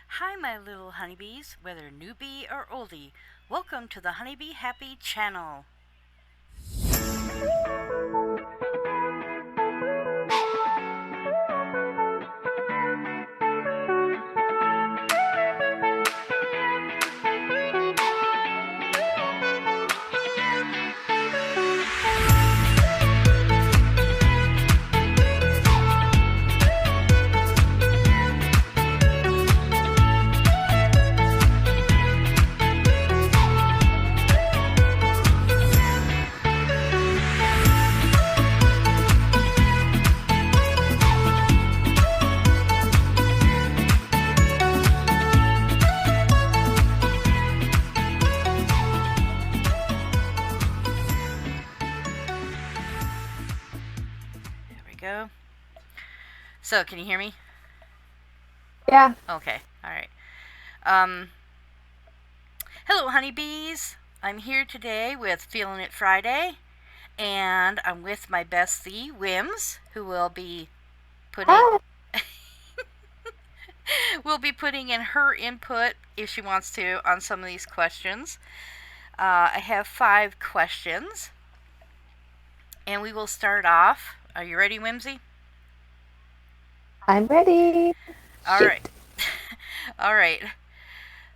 Hi, my little honeybees, whether newbie or oldie. Welcome to the Honeybee Happy channel. There we go. So, can you hear me? Yeah. Okay, alright. Hello, honeybees. I'm here today with Feeling It Friday, and I'm with my bestie, Whims, who will be putting Hi. will be putting in her input if she wants to on some of these questions. I have 5 questions, and we will start off. Are you ready, Whimsy? I'm ready. All Shoot. right. All right.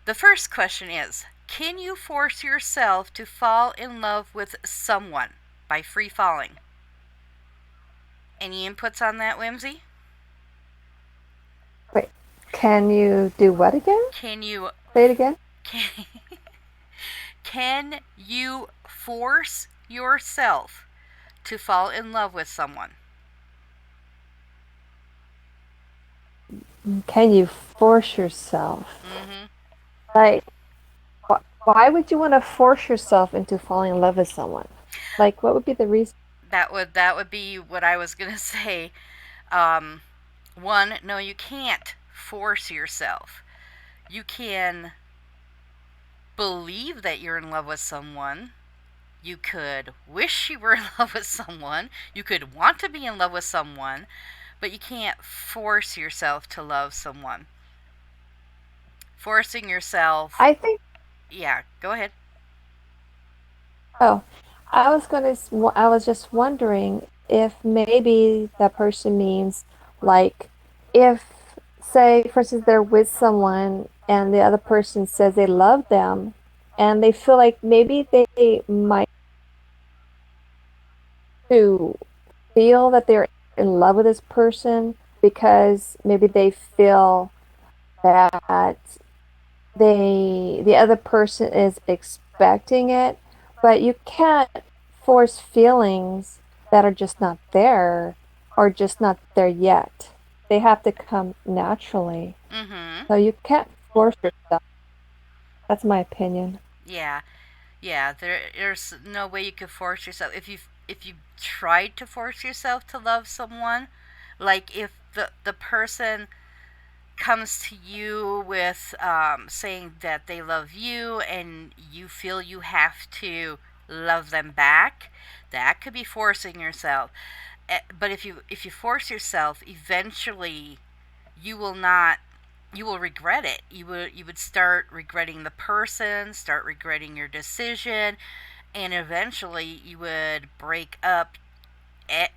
The first question is, can you force yourself to fall in love with someone by free falling? Any inputs on that, Whimsy? Wait. Can you do what again? Can you Say it again. can, can you force yourself to fall in love with someone? Can you force yourself? Mm-hmm. Like, why would you want to force yourself into falling in love with someone? Like, what would be the reason? That would be what I was gonna say. Um, One, no, you can't force yourself. You can believe that you're in love with someone. You could wish you were in love with someone. You could want to be in love with someone, but you can't force yourself to love someone. Forcing yourself. I think. Yeah, go ahead. Oh, I was just wondering if maybe that person means, like, if, say, for instance, they're with someone and the other person says they love them, and they feel like maybe they might to feel that they're in love with this person because maybe they feel that the other person is expecting it, but you can't force feelings that are just not there or just not there yet. They have to come naturally. Mm-hmm. So you can't force yourself. That's my opinion. Yeah, yeah. There's no way you could force yourself. If you tried to force yourself to love someone, like if the person comes to you with saying that they love you and you feel you have to love them back, that could be forcing yourself. But if you force yourself, eventually you will not you will regret it. You would start regretting the person, start regretting your decision, and eventually you would break up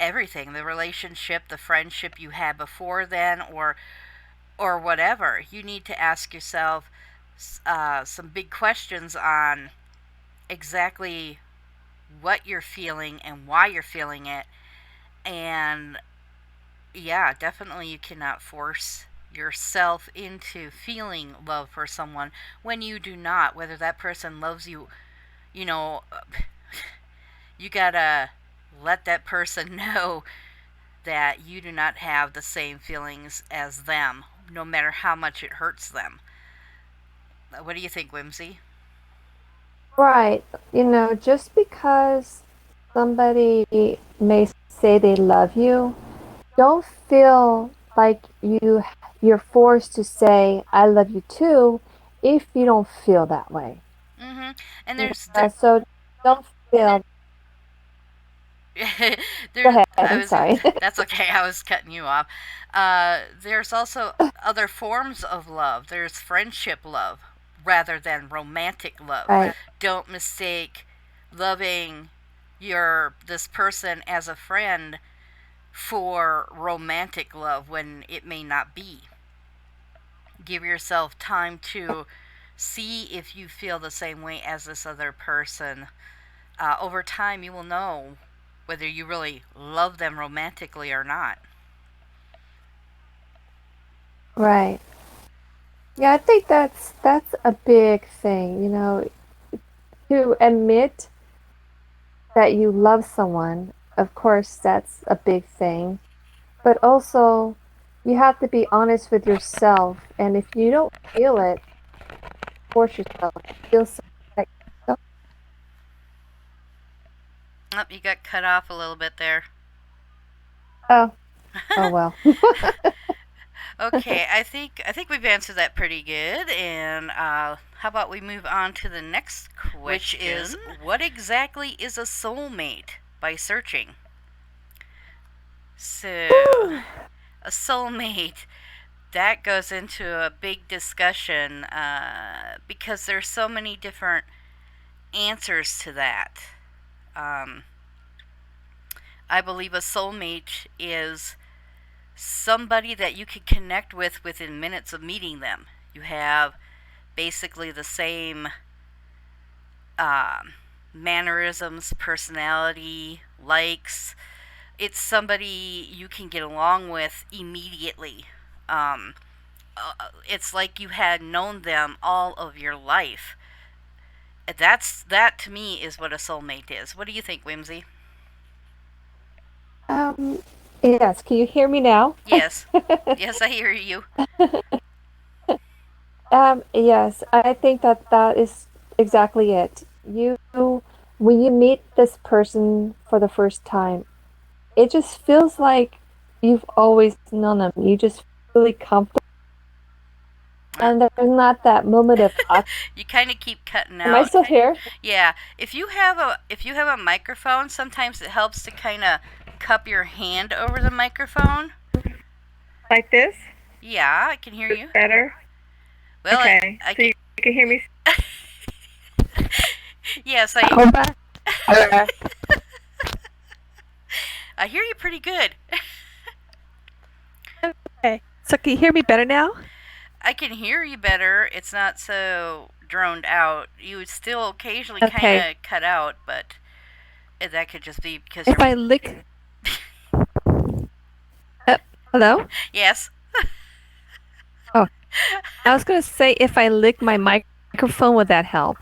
everything, the relationship, the friendship you had before then, or whatever. You need to ask yourself some big questions on exactly what you're feeling and why you're feeling it. And yeah, definitely you cannot force yourself into feeling love for someone when you do not, whether that person loves you, you know, you gotta let that person know that you do not have the same feelings as them, no matter how much it hurts them. What do you think, Whimsy? Right. Just because somebody may say they love you, don't feel like you're forced to say I love you too if you don't feel that way. Mm-hmm. And Yeah, there's there. so don't feel Go There's, ahead. I I'm was, sorry. that's okay. I was cutting you off. There's also other forms of love. There's friendship love rather than romantic love. Right. Don't mistake loving this person as a friend for romantic love when it may not be. Give yourself time to see if you feel the same way as this other person. Over time, you will know whether you really love them romantically or not. Right. Yeah, I think that's a big thing, to admit that you love someone. Of course, that's a big thing. But also, you have to be honest with yourself. And if you don't feel it, force yourself. Feel something that you don't. Oh, you got cut off a little bit there. Oh, oh well. Okay, I think we've answered that pretty good. And how about we move on to the next question, which is what exactly is a soulmate by searching. So, a soulmate, that goes into a big discussion because there's so many different answers to that. Um, I believe a soulmate is somebody that you can connect with within minutes of meeting them. You have basically the same mannerisms, personality, likes. It's somebody you can get along with immediately. Um, it's like you had known them all of your life. That to me is what a soulmate is. What do you think, Whimsy? Um, yes, can you hear me now? Yes, yes, I hear you. Yes, I think that that is exactly it. When you meet this person for the first time, it just feels like you've always known them. You just feel really comfortable, Uh, and there's not that moment of awkward. you kind of keep cutting Am I out. still here? Yeah, if you have a microphone, sometimes it helps to kind of cup your hand over the microphone. Like this? Yeah, I can hear you. Better? Well, Okay. I So can. you can hear me? Yes, Hold back. Okay. I hear you pretty good. Okay. So can you hear me better now? I can hear you better. It's not so droned out. You would still occasionally kind Okay. of cut out, but that could just be because If you're. I lick, uh, hello? Yes. Oh, I was gonna say if I lick my microphone, would that help?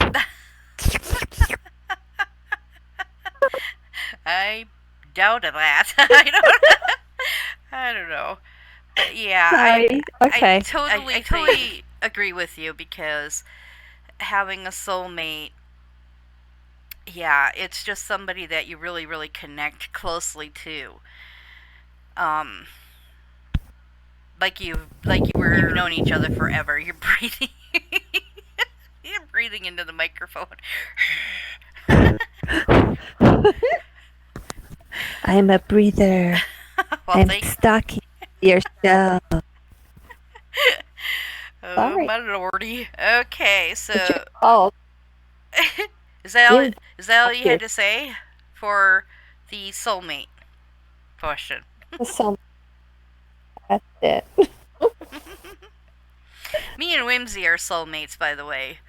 I doubted that. I don't know. But yeah, I Sorry. I Okay. totally agree with you because having a soulmate, yeah, it's just somebody that you really really connect closely to. Um you've known each other forever. You're breathing you're breathing into the microphone. I'm a breather. Well, I'm thank. stalking your show. Oh Sorry. my lordy. Okay, It's your so fault. is that all? You Is that all you had invited to say for the soulmate question? so that's it. Me and Whimsy are soulmates, by the way.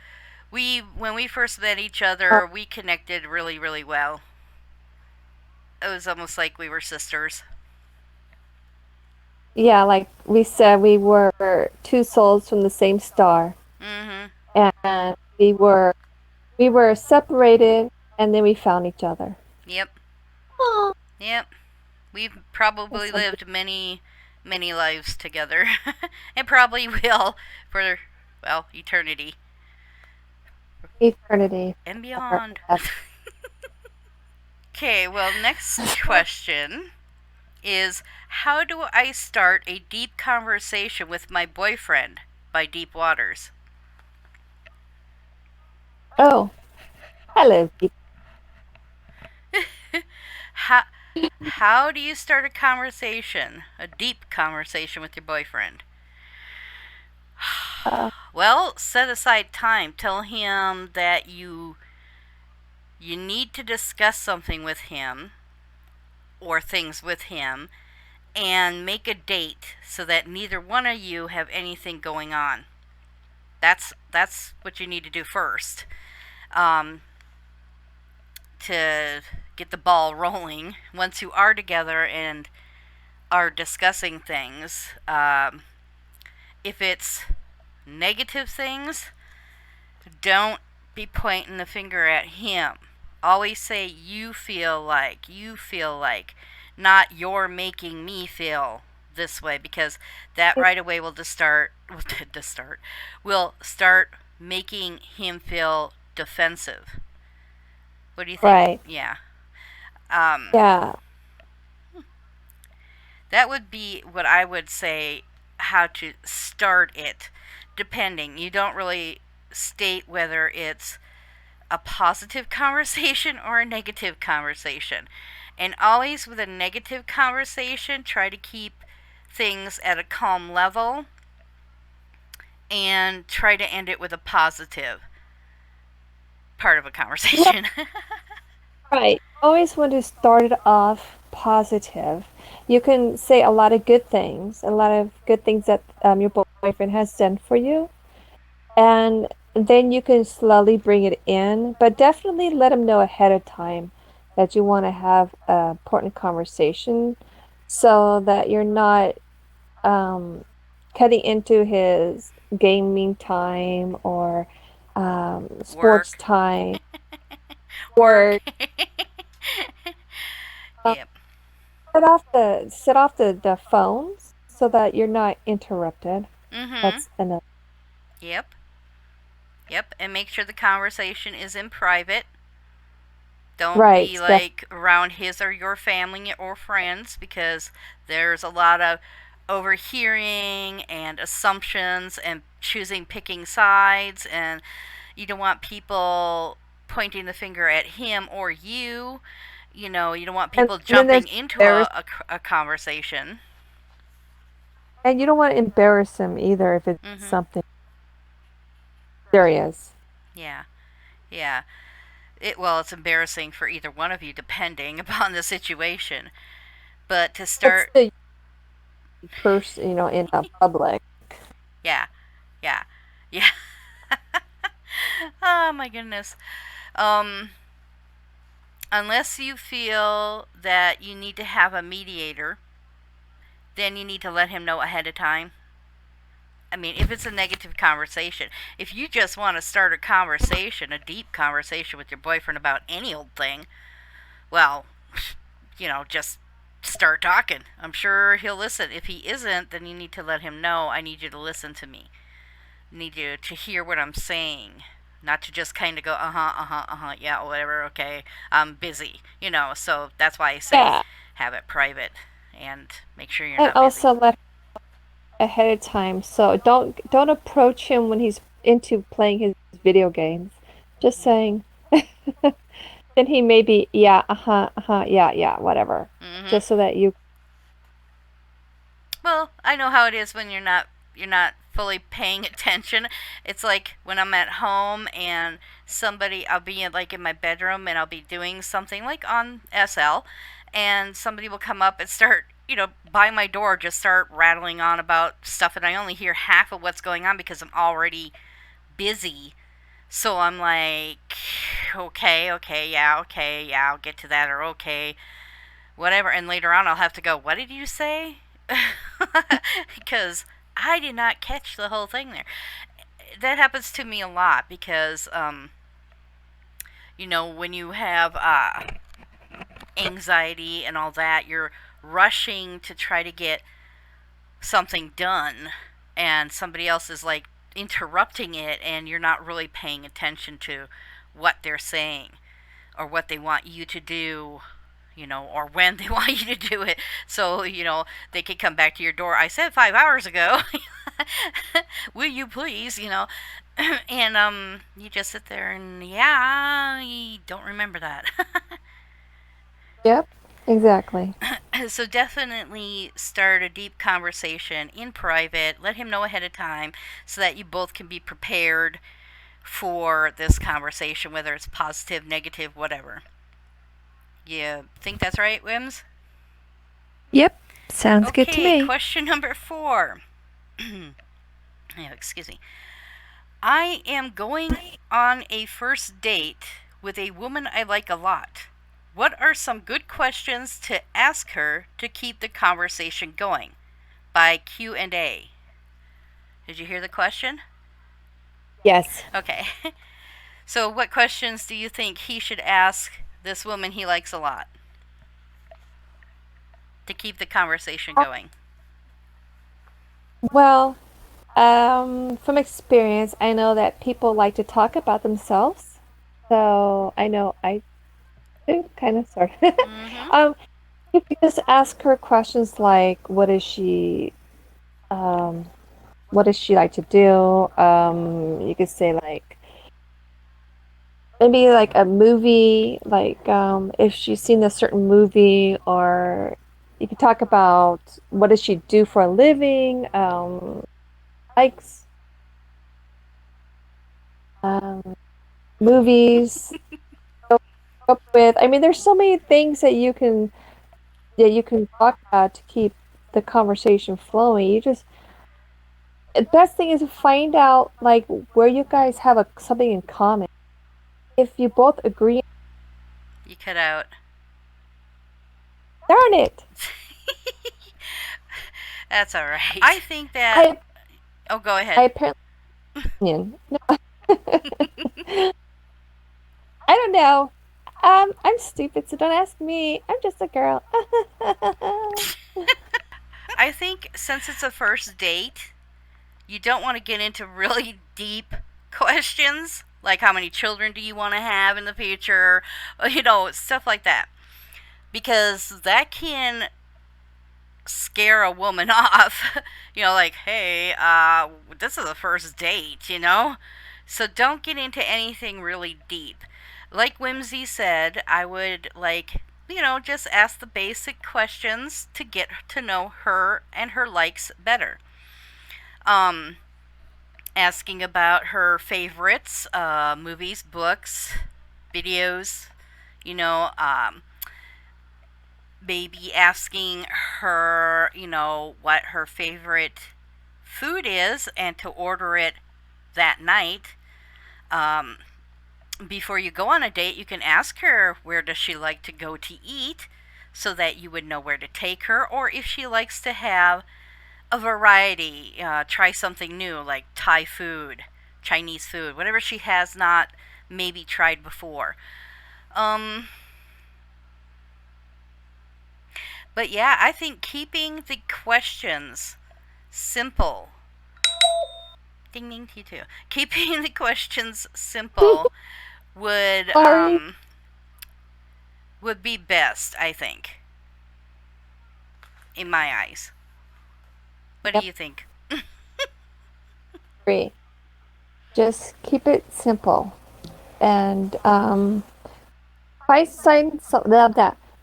When we first met each Uh, other, we connected really, really well. It was almost like we were sisters. yeah, like we said, we were two souls from the same star, Mm-hmm. and we were separated, and then we found each other. Yep. Oh, Yep. We've that's probably so lived many, many lives together, and probably will for, well, eternity eternity. and beyond. Okay. Well, next question is how do I start a deep conversation with my boyfriend by Deep Waters? Oh, hello. How How do you start a conversation, a deep conversation with your boyfriend? Uh, Well, set aside time. Tell him that you need to discuss something with him or things with him and make a date so that neither one of you have anything going on. That's what you need to do first. Um, to get the ball rolling once you are together and are discussing things. If it's negative things, don't be pointing the finger at him. Always say you feel like, not you're making me feel this way, because that right away will just start to start will start making him feel defensive. What do you think? right. Yeah. Um, Yeah. that would be what I would say how to start it, depending. You don't really state whether it's a positive conversation or a negative conversation. And always with a negative conversation, try to keep things at a calm level and try to end it with a positive part of a Yeah. conversation. Right. Always want to start it off positive. You can say a lot of good things, a lot of good things that your boyfriend has done for you. And then you can slowly bring it in, but definitely let him know ahead of time that you want to have an important conversation so that you're not um, cutting into his gaming time or sports Work. time, Work. work. Um, Yep. set off the phones so that you're not interrupted. Mhm. That's enough. Yep. Yep. And make sure the conversation is in private. Don't be Right. like around his or your family or friends, because there's a lot of overhearing and assumptions and picking sides, and you don't want people pointing the finger at him or you. You don't want people And then jumping there's into embarrass a conversation. and you don't want to embarrass him either if it's Mm-hmm. something serious. Yeah. Yeah. It's embarrassing for either one of you depending upon the situation. But to It's start, the person, in a public. yeah, yeah, yeah. Oh my goodness. Um, unless you feel that you need to have a mediator, then you need to let him know ahead of time. I mean, if it's a negative conversation, if you just want to start a conversation, a deep conversation with your boyfriend about any old thing, well, just start talking. I'm sure he'll listen. If he isn't, then you need to let him know, I need you to listen to me. I need you to hear what I'm saying. Not to just kind of go, yeah, whatever, okay, I'm busy, So that's why I say Yeah. have it private and make sure you're And not busy. also let ahead of time. So don't approach him when he's into playing his video games. Just saying. Then he may be, yeah, yeah, yeah, whatever. Hmm. Just so that you Well, I know how it is when you're not fully paying attention. It's like when I'm at home and I'll be in my bedroom and I'll be doing something like on SL, and somebody will come up and start, by my door, just start rattling on about stuff, and I only hear half of what's going on because I'm already busy. So I'm like, okay, yeah, I'll get to that, or okay, whatever. And later on, I'll have to go, what did you say? Because I did not catch the whole thing there. That happens to me a lot because, when you have anxiety and all that, you're rushing to try to get something done, and somebody else is like interrupting it, and you're not really paying attention to what they're saying or what they want you to do, or when they want you to do it. So, they could come back to your door. I said 5 hours ago, will you please, and you just sit there and, yeah, I don't remember that. yep. Exactly. So definitely start a deep conversation in private. Let him know ahead of time so that you both can be prepared for this conversation, whether it's positive, negative, whatever. You think that's right, Wims? Yep. Sounds good to Okay, me. question number 4. Oh, excuse me. I am going on a first date with a woman I like a lot. What are some good questions to ask her to keep the conversation going? By Q&A. Did you hear the question? Yes. Okay. So, what questions do you think he should ask this woman he likes a lot to keep the conversation going? Well, from experience, I know that people like to talk about themselves. So I know I do kind of sort of. Mm-hmm. um, you could just ask her questions like, um, what does she like to do? You could say like maybe like a movie, like if she's seen a certain movie, or you could talk about what does she do for a living, likes, um, movies, go up with. I mean, there's so many things that you can talk about to keep the conversation flowing. You just the best thing is to find out like where you guys have something in common. If you both agree, You cut out. darn it. That's all right. I think that. I Oh, go I ahead. apparently opinion. No. I don't know. I'm stupid, so don't ask me. I'm just a girl. I think since it's a first date, you don't want to get into really deep questions like how many children do you want to have in the future, stuff like that. Because that can scare a woman off. Like, hey, this is a first date. So don't get into anything really deep. Like Whimsy said, I would just ask the basic questions to get to know her and her likes better. Um, Asking about her favorites, movies, books, videos, you know, maybe asking her, what her favorite food is and to order it that night. Um, Before you go on a date, you can ask her where does she like to go to eat so that you would know where to take her, or if she likes to have a variety, try something new like Thai food, Chinese food, whatever she has not maybe tried before. Um, but yeah, I think keeping the questions simple. Ding ding to you too. Keeping the questions simple would Sorry. um would be best, I think, in my eyes. What do Yep, you think? agree. Just keep it simple and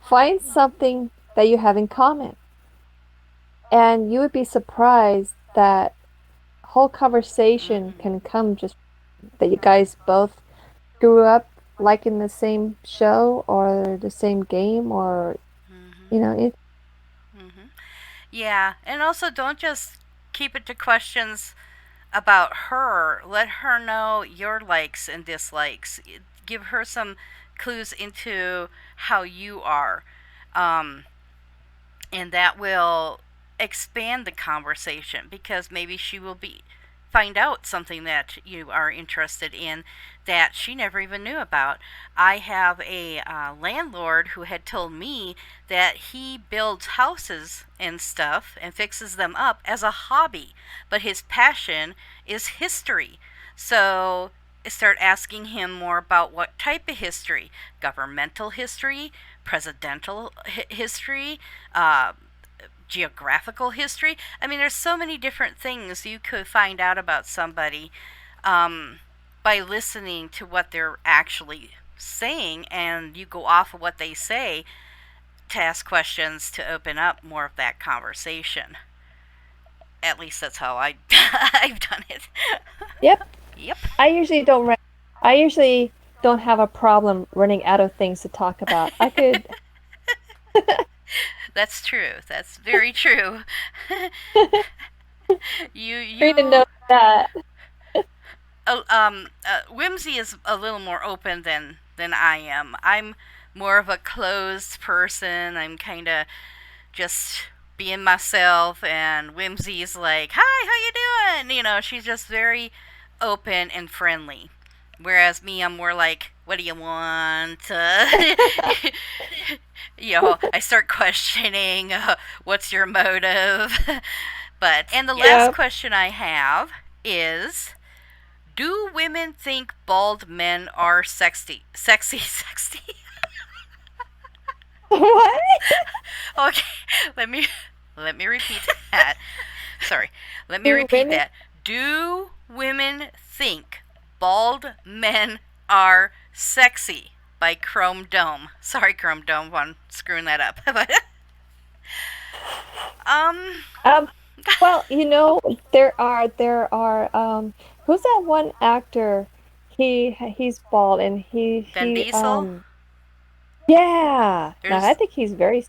find something that you have in common. And you would be surprised that whole conversation Mm-hmm. can come just that you guys both grew up liking the same show or the same game or Mm-hmm. you know it. Mm-hmm. Yeah, and also don't just keep it to questions about her. Let her know your likes and dislikes. Give her some clues into how you are. Um, and that will expand the conversation because maybe she will be find out something that you are interested in that she never even knew about. I have a landlord who had told me that he builds houses and stuff and fixes them up as a hobby, but his passion is history. So I start asking him more about what type of history: governmental history, presidential history, uh, geographical history. I mean, there's so many different things you could find out about somebody um, by listening to what they're actually saying, and you go off of what they say. to ask questions to open up more of that conversation. At least that's how I've done it. Yep. Yep. I usually don't run, I usually don't have a problem running out of things to talk about. I could That's true. That's very true. you read and you know that. Whimsy is a little more open than I am. I'm more of a closed person. I'm kind of just being myself, and Whimsy's like, "Hi, how you doing?" She's just very open and friendly. Whereas me, I'm more like, "What do you want?" I start questioning, "What's your motive?" And the last Yeah. question I have is, do women think bald men are sexy? Sexy, sexy. What? Okay, let me let me repeat that. Sorry. Let me Do repeat women? that. Do women think bald men are sexy? By Chrome Dome. Sorry, Chrome Dome, I'm screwing that up. But um, Um, well, there are who's that one actor? He's bald and Vin Diesel. yeah. Now I There's think he's very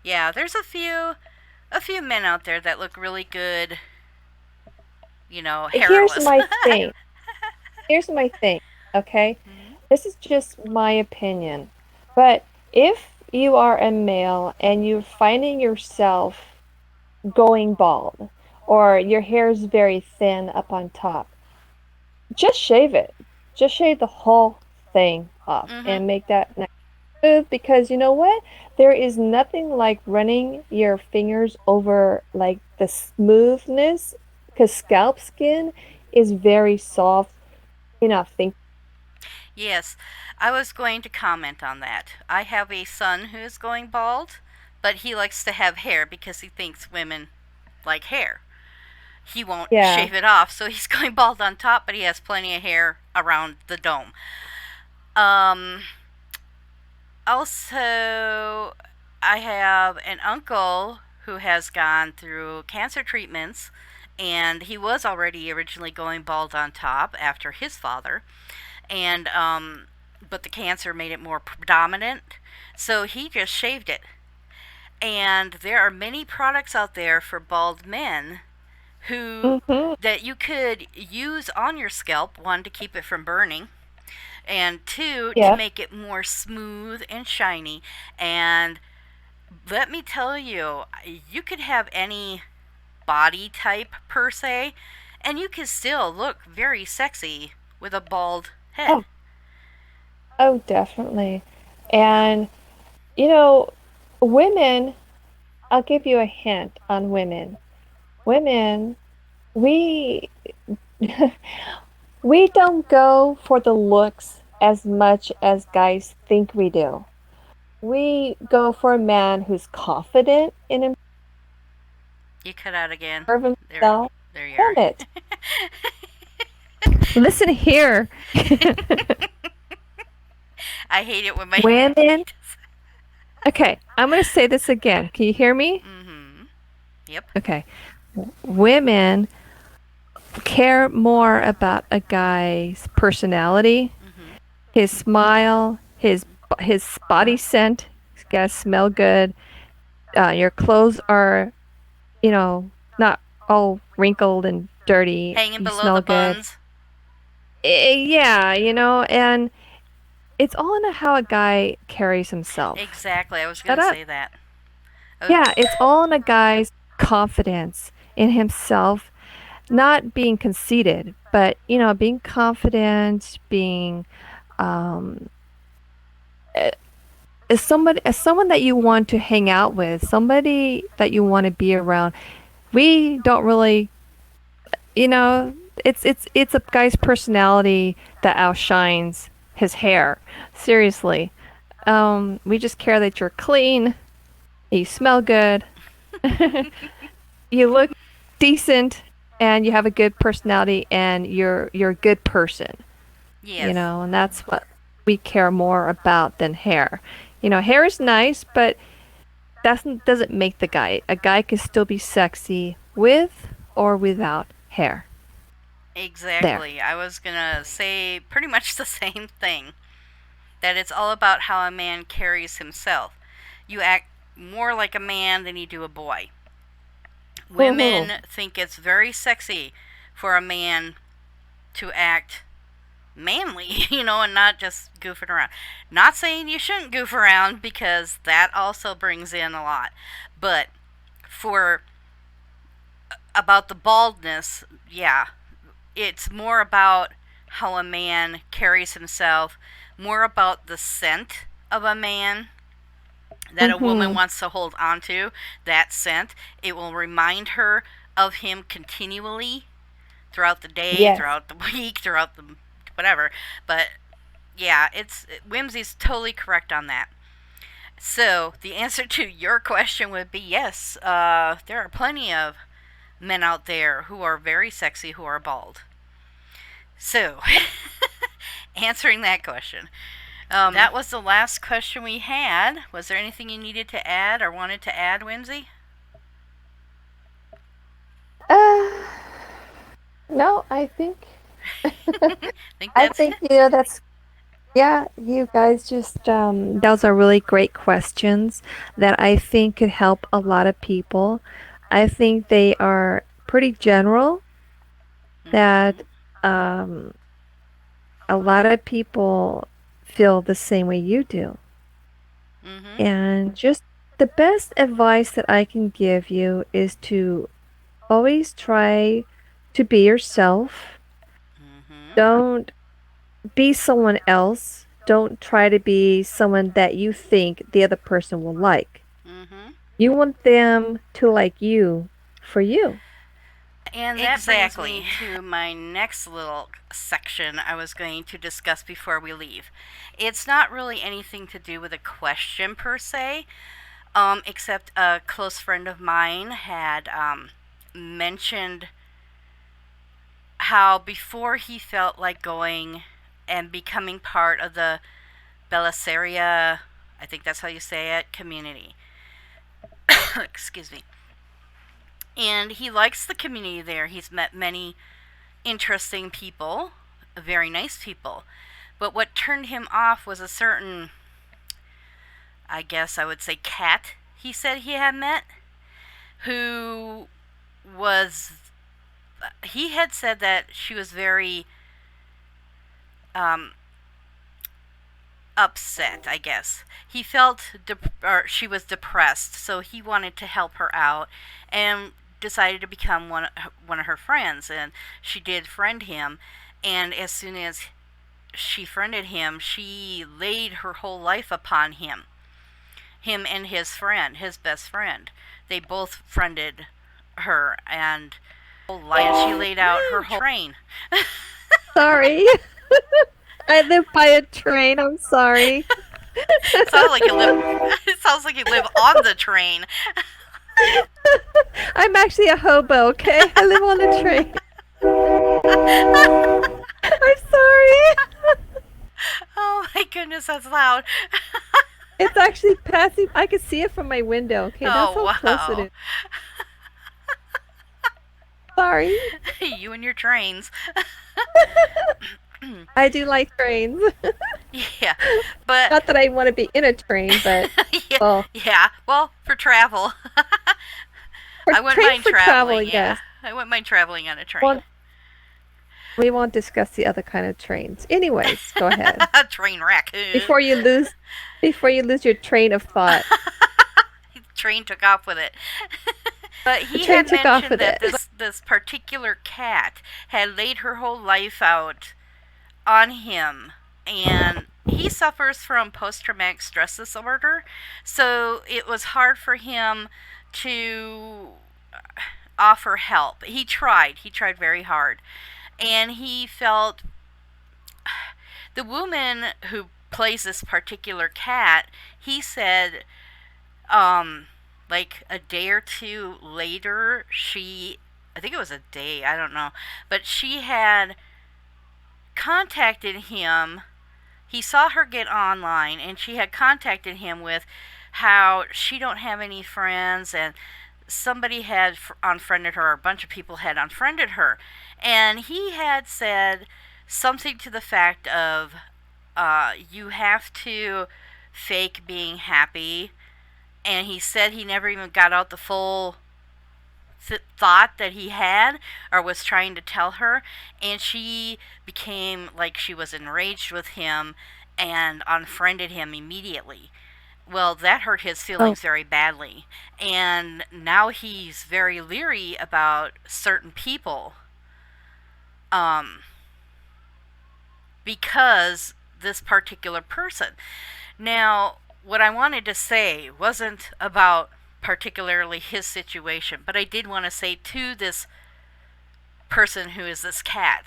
Yeah, there's a few men out there that look really good, here's hairless. my thing. Here's my thing, okay? This is just my opinion. But if you are a male and you're finding yourself going bald or your hair is very thin up on top, just shave it. Just shave the whole thing off Mhm. and make that nice smooth because you know what? There is nothing like running your fingers over like the smoothness because scalp skin is very soft. You're not think Yes, I was going to comment on that. I have a son who is going bald, but he likes to have hair because he thinks women like hair. He won't yeah. shave it off, so he's going bald on top, but he has plenty of hair around the dome. Um, Also, I have an uncle who has gone through cancer treatments, and he was already originally going bald on top after his father, and but the cancer made it more predominant, so he just shaved it. And there are many products out there for bald men who Mm-hmm. that you could use on your scalp, one to keep it from burning, and two to Yeah. make it more smooth and shiny. And let me tell you, you could have any body type per se, and you can still look very sexy with a bald head. Oh, oh, definitely. Yeah. And women, I'll give you a hint on women. Women, we we don't go for the looks as much as guys think we do. We go for a man who's confident in You cut out again. There, himself. there you Damn are. it. Listen here. I hate it when my. Women. Okay, I'm going to say this again. Can you hear me? Mm-hmm. Yep. Okay. Women care more about a guy's personality, Mm-hmm. his smile, his body scent. He's got to smell good. Your clothes are, not all wrinkled and dirty. Hanging You below the smell good. buns. Yeah, and it's all in how a guy carries himself. Exactly. I was Shut gonna up. say that. I was, Yeah, it's all in a guy's confidence in himself, not being conceited, but being confident, being um as someone that you want to hang out with, somebody that you want to be around. We don't really, you know, it's a guy's personality that outshines his hair. Seriously. We just care that you're clean, you smell good, you look decent, and you have a good personality, and you're a good person. yes. And that's what we care more about than hair. Hair is nice, but doesn't make the guy. A guy can still be sexy with or without hair. There. Exactly. I was gonna say pretty much the same thing. That it's all about how a man carries himself. You act more like a man than you do a boy. Woohoo. Women think it's very sexy for a man to act manly, and not just goofing around. Not saying you shouldn't goof around because that also brings in a lot. But for about the baldness, yeah, it's more about how a man carries himself, more about the scent of a man that a woman Mm-hmm. wants to hold on to, that scent. It will remind her of him continually throughout the day, Yes. throughout the week, throughout the whatever. But yeah, it's Whimsy's totally correct on that. So the answer to your question would be yes. There are plenty of men out there who are very sexy who are bald. So, answering that question. That was the last question we had. Was there anything you needed to add or wanted to add, Whimsy? Uh, no, I think I think I that's think it. that's yeah, you guys just those are really great questions that I think could help a lot of people. I think they are pretty general that Mm-hmm. um a lot of people feel the same way you do. Mm-hmm. And just the best advice that I can give you is to always try to be yourself. Mm-hmm. Don't be someone else. Don't try to be someone that you think the other person will like. Mm-hmm. You want them to like you for you. And that brings me to my next little section I was going to discuss before we leave. It's not really anything to do with a question per se, except a close friend of mine had mentioned how before he felt like going and becoming part of the Belliseria, I think that's how you say it, community. Excuse me. And he likes the community there. He's met many interesting people, very nice people. But what turned him off was a certain, I guess I would say, cat he said he had met, who was, he had said that she was very um, upset, I guess. He felt, or she was depressed, so he wanted to help her out and decided to become one of her friends. And she did friend him. And as soon as she friended him, she laid her whole life upon him. Him and his friend, his best friend. They both friended her, and she laid out her whole train. Sorry. I live by a train. I'm sorry. Sounds like you live. It sounds like you live on the train. I'm actually a hobo, okay? I live on a train. I'm sorry. Oh my goodness, that's loud. It's actually passing. I can see it from my window. Okay, that's Oh how close it wow. is. Sorry. You and your trains. I do like trains. Yeah, but Not that I want to be in a train, but yeah, well, yeah. Well, for travel, for I wouldn't train mind for travel, traveling. Yeah, yes. I wouldn't mind traveling on a train. Well, we won't discuss the other kind of trains. Anyways, go ahead. Train wreck. Before you lose before you lose your train of thought. Train took off with it. But The he train had took off mentioned with that it. this particular cat had laid her whole life out on him, and he suffers from post traumatic stress disorder, so it was hard for him to offer help. He tried very hard, and he felt the woman who plays this particular cat, he said, like a day or two later, I think it was a day, I don't know, but she had contacted him. He saw her get online, and she had contacted him with how she don't have any friends, and somebody had unfriended her, or a bunch of people had unfriended her, and he had said something to the fact of, you have to fake being happy, and he said he never even got out the full thought that he had or was trying to tell her, and she became like she was enraged with him and unfriended him immediately. Well, that hurt his Oh, feelings very badly, and now he's very leery about certain people, um, because this particular person. Now, what I wanted to say wasn't about particularly his situation, but I did want to say to this person who is this cat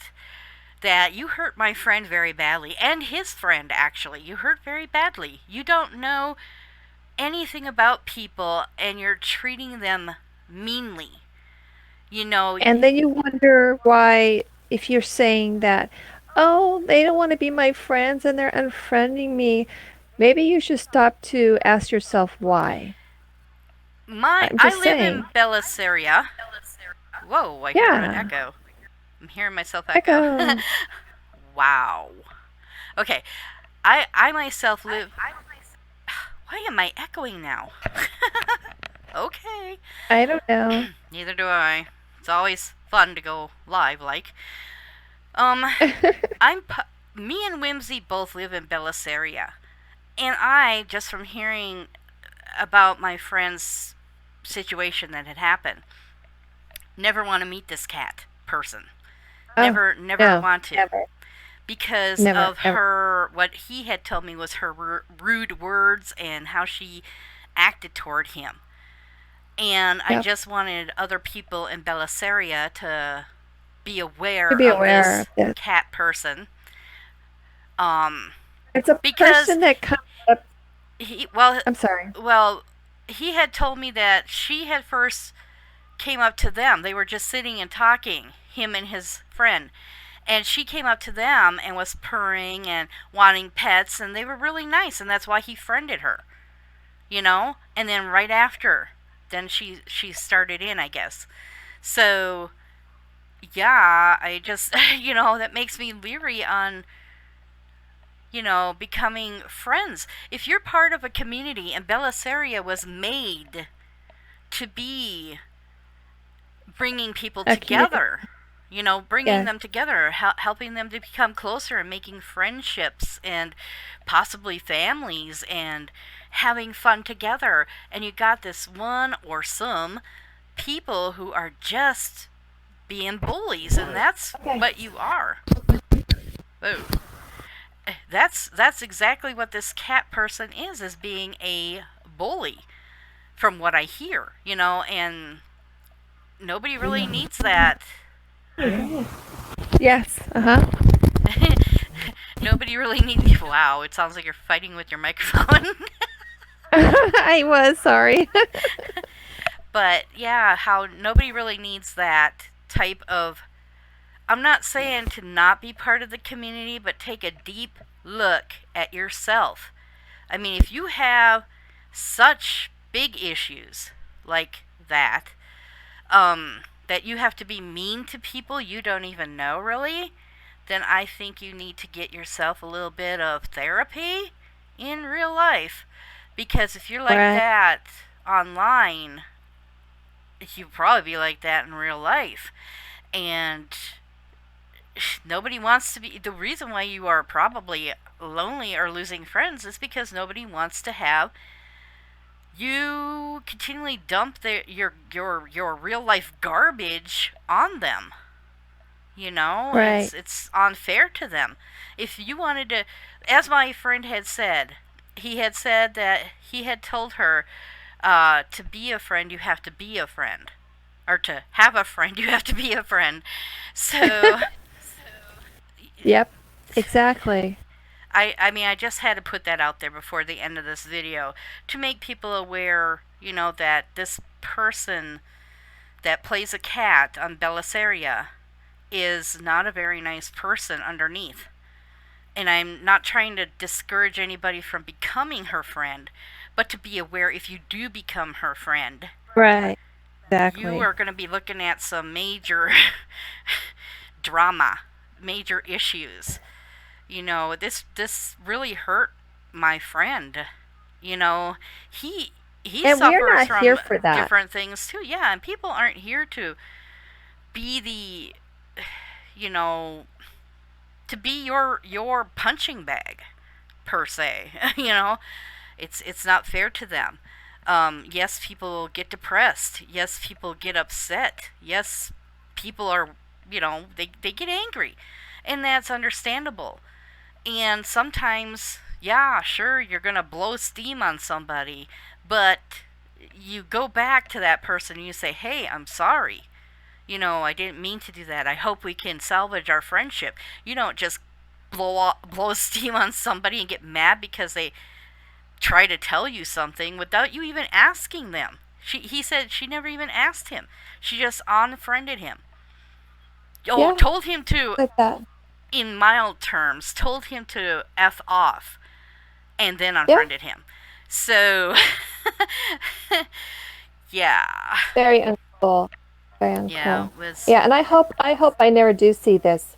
that you hurt my friend very badly, and his friend actually. You hurt very badly. You don't know anything about people, and you're treating them meanly. You know, and then you wonder why, if you're saying that, oh, they don't want to be my friends and they're unfriending me, maybe you should stop to ask yourself why. I'm I just live in saying. Belliseria. Whoa, I hear an Yeah, echo. I'm hearing myself echo. echo. Wow. Okay, I myself live. Why am I echoing now? Okay. I don't know. Neither do I. It's always fun to go live, like. Um, me and Whimsy both live in Belliseria, and I, just from hearing about my friend's situation that had happened, never want to meet this cat person. Oh, Never no, want to, never, because never, of ever. her. What he had told me was her rude words and how she acted toward him. And I Yep. just wanted other people in Belliseria to be To aware be of aware of this this. cat person. Um, It's a because person that comes up. he well I'm sorry. well he had told me that she had first came up to them. They were just sitting and talking, him and his friend. And she came up to them and was purring and wanting pets, and they were really nice, and that's why he friended her, you know? And then right after, then she started in, I guess. So, yeah, I just, that makes me leery on, becoming friends. If you're part of a community, and Belliseria was made to be bringing people A community. together, bringing Yes. them together, helping them to become closer and making friendships and possibly families and having fun together. And you got this one or some people who are just being bullies, and that's Okay. what you are. Oh, that's exactly what this cat person is being a bully, from what I hear, and nobody really needs that. Yes. Uh-huh. Nobody really needs. Wow, it sounds like you're fighting with your microphone. I was sorry. But yeah, how nobody really needs that type of. I'm not saying to not be part of the community, but take a deep look at yourself. I mean, if you have such big issues like that, that you have to be mean to people you don't even know, really, then I think you need to get yourself a little bit of therapy in real life. Because if you're like Right. that online, you'll probably be like that in real life. And nobody wants to be. The reason why you are probably lonely or losing friends is because nobody wants to have you continually dump your real life garbage on them. Right. It's unfair to them. If you wanted to, as my friend had said, he had said that he had told her, to be a friend, you have to be a friend, or to have a friend, you have to be a friend. So, Yep. Exactly. I mean, I just had to put that out there before the end of this video to make people aware, that this person that plays a cat on Belliseria is not a very nice person underneath. And I'm not trying to discourage anybody from becoming her friend, but to be aware if you do become her friend, Right. you Exactly. are going to be looking at some major drama, major issues. This really hurt my friend. You know, he he And we're suffers not here from for that. different things too. Yeah, and people aren't here to be the you know, to be your punching bag per se. It's not fair to them. Yes, people get depressed. Yes, people get upset. Yes, people are, they get angry. And that's understandable. And sometimes, yeah, sure, you're going to blow steam on somebody, but you go back to that person and you say, hey, I'm sorry. I didn't mean to do that. I hope we can salvage our friendship. You don't just blow steam on somebody and get mad because they try to tell you something without you even asking them. He said she never even asked him. She just unfriended him. Oh, Yeah, told him to, like that. in mild terms, told him to F off and then Yeah, unfriended him. So, yeah. very uncool. Very Yeah, uncool. it was. Yeah, and I hope I never do see this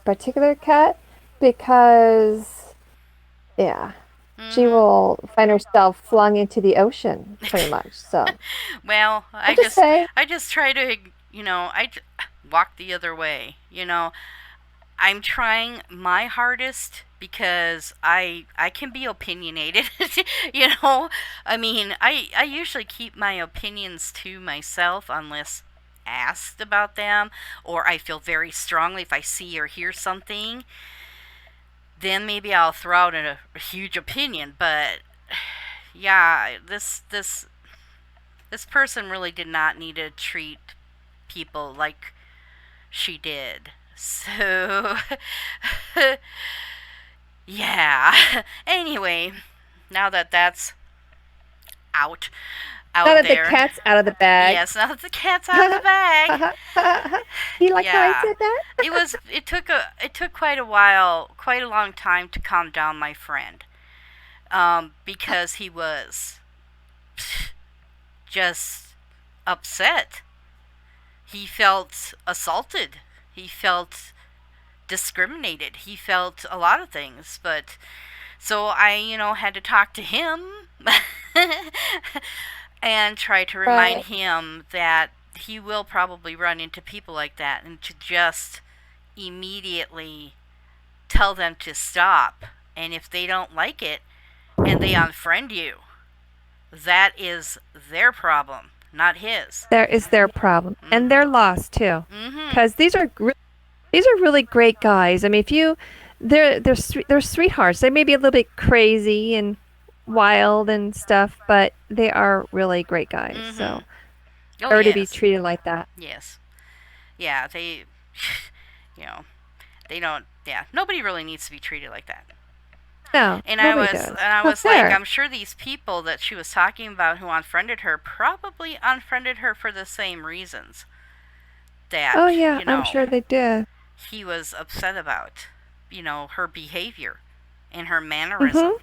particular cat because yeah, she Mm-hmm. will find herself flung into the ocean pretty much. So Well, I'm just saying, I just try to, walk the other way. I'm trying my hardest because I can be opinionated. you know, I mean, I usually keep my opinions to myself unless asked about them, or I feel very strongly if I see or hear something, then maybe I'll throw out a huge opinion. But yeah, this person really did not need to treat people like she did. So, yeah. Anyway, now that that's out now out that the there. cat's out of the bag. Yes, now that the cat's out of the bag. You like how I Yeah. said that? It took quite a while, quite a long time to calm down my friend. Because he was just upset. He felt assaulted. He felt discriminated. He felt a lot of things, but so I, had to talk to him and try to remind Right. him that he will probably run into people like that and to just immediately tell them to stop. And if they don't like it and they unfriend you, that is their problem, not his. There is their problem, and Mhm. they're lost too, Mhm. because these are really great guys. I mean, if you, they're sweethearts. They may be a little bit crazy and wild and stuff, but they are really great guys. Mhm. So, Oh or to be yes. treated like that. Yes. Yeah, they you know, they don't, yeah, nobody really needs to be treated like that. No, And I nobody was does. and I It's not was like, fair. I'm sure these people that she was talking about who unfriended her probably unfriended her for the same reasons that, Oh yeah, I'm sure they did. he was upset about, her behavior and her Mm-hmm. mannerism,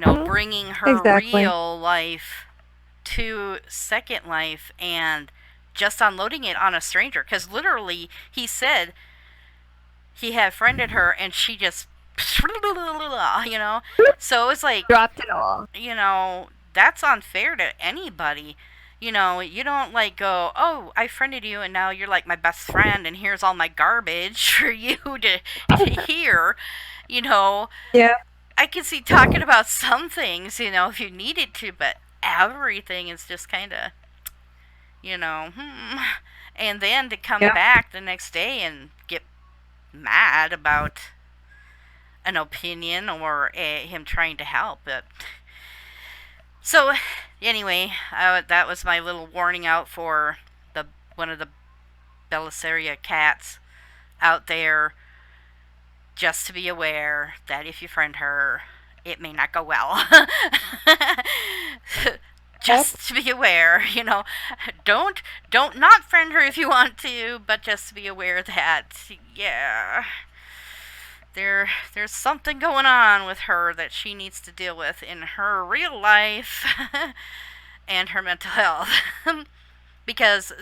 Mm-hmm. bringing her Exactly. real life to Second Life and just unloading it on a stranger. Because literally, he said he had friended her and she just, you know? So it's like, Dropped it all. that's unfair to anybody. You don't like go, oh, I friended you and now you're like my best friend and here's all my garbage for you to hear. You know, Yeah. I can see talking about some things, if you needed to, but everything is just kind of, And then to come Yeah. back the next day and get mad about an opinion or him trying to help. But so anyway, that was my little warning out for the one of the Belliseria cats out there. Just to be aware that if you friend her, it may not go well. Yep. Just to be aware, don't don't not friend her if you want to, but just to be aware that, yeah, there's something going on with her that she needs to deal with in her real life and her mental health. Because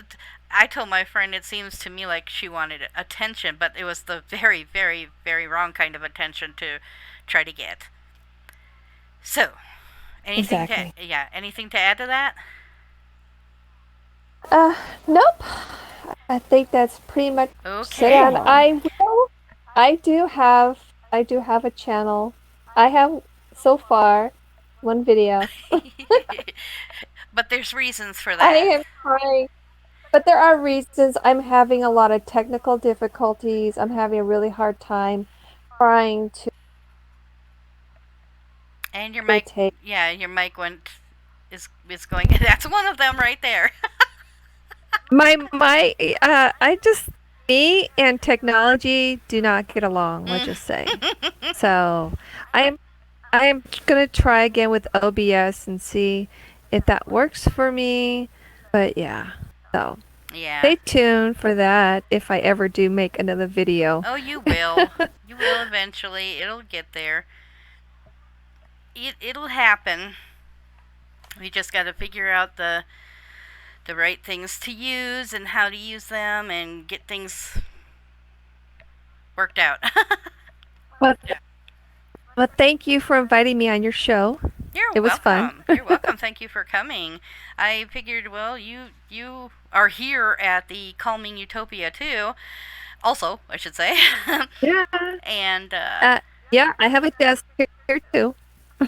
I told my friend it seems to me like she wanted attention, but it was the very, very, very wrong kind of attention to try to get. So, Exactly. anything to add to that? Uh, nope. I think that's pretty much it. Okay. And I do have a channel. I have so far one video. But there's reasons for I that. am trying, but there are reasons I'm having a lot of technical difficulties. I'm having a really hard time trying to And your mic, take yeah, your mic went is going. That's one of them right there. my I just me and technology do not get along, let's just say. So I am gonna try again with OBS and see if that works for me. But yeah, so Yeah. stay tuned for that if I ever do make another video. Oh, you will. You will eventually. It'll get there. It'll happen. We just got to figure out the right things to use and how to use them and get things worked out. Well, well, thank you for inviting me on your show. You're It was fun. welcome. You're welcome. Thank you for coming. I figured, well, you are here at the Calming Utopia too. Also, I should say. Yeah. And Uh, yeah, I have a desk here too.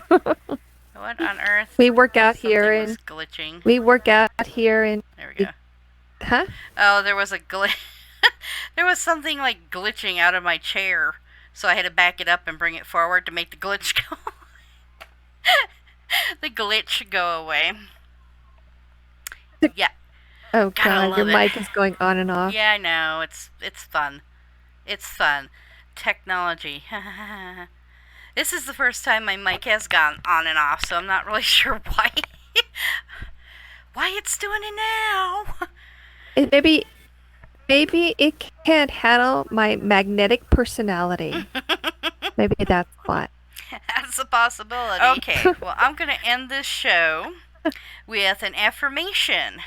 what on earth? We work out here Something was and glitching. we work out here and There we go. huh? Oh, there was a glitch. There was something like glitching out of my chair, so I had to back it up and bring it forward to make the glitch go. The glitch go away. Yeah, Oh gotta God, your love it. mic is going on and off. Yeah, I know. It's fun. It's fun. Technology. This is the first time my mic has gone on and off, so I'm not really sure why. Why it's doing it now. Maybe it can't handle my magnetic personality. Maybe that's why. That's a possibility. Okay, well, I'm going to end this show with an affirmation.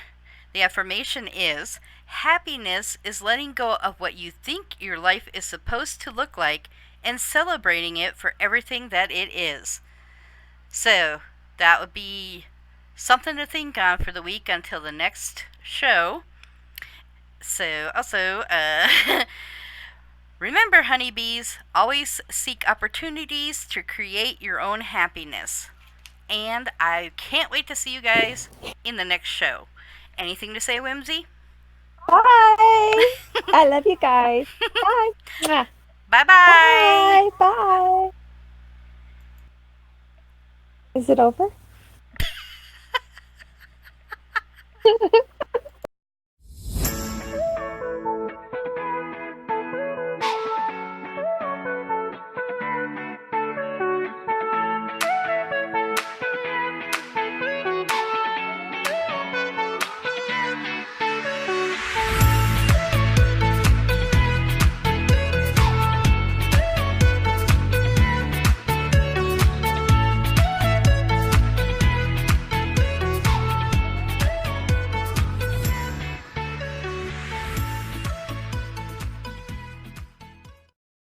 The affirmation is happiness is letting go of what you think your life is supposed to look like and celebrating it for everything that it is. So, that would be something to think on for the week until the next show. So, also, remember, honeybees, always seek opportunities to create your own happiness. And I can't wait to see you guys in the next show. Anything to say, Whimsy? Bye. I love you guys. Bye. Mwah. Bye-bye. Bye. Bye. Is it over?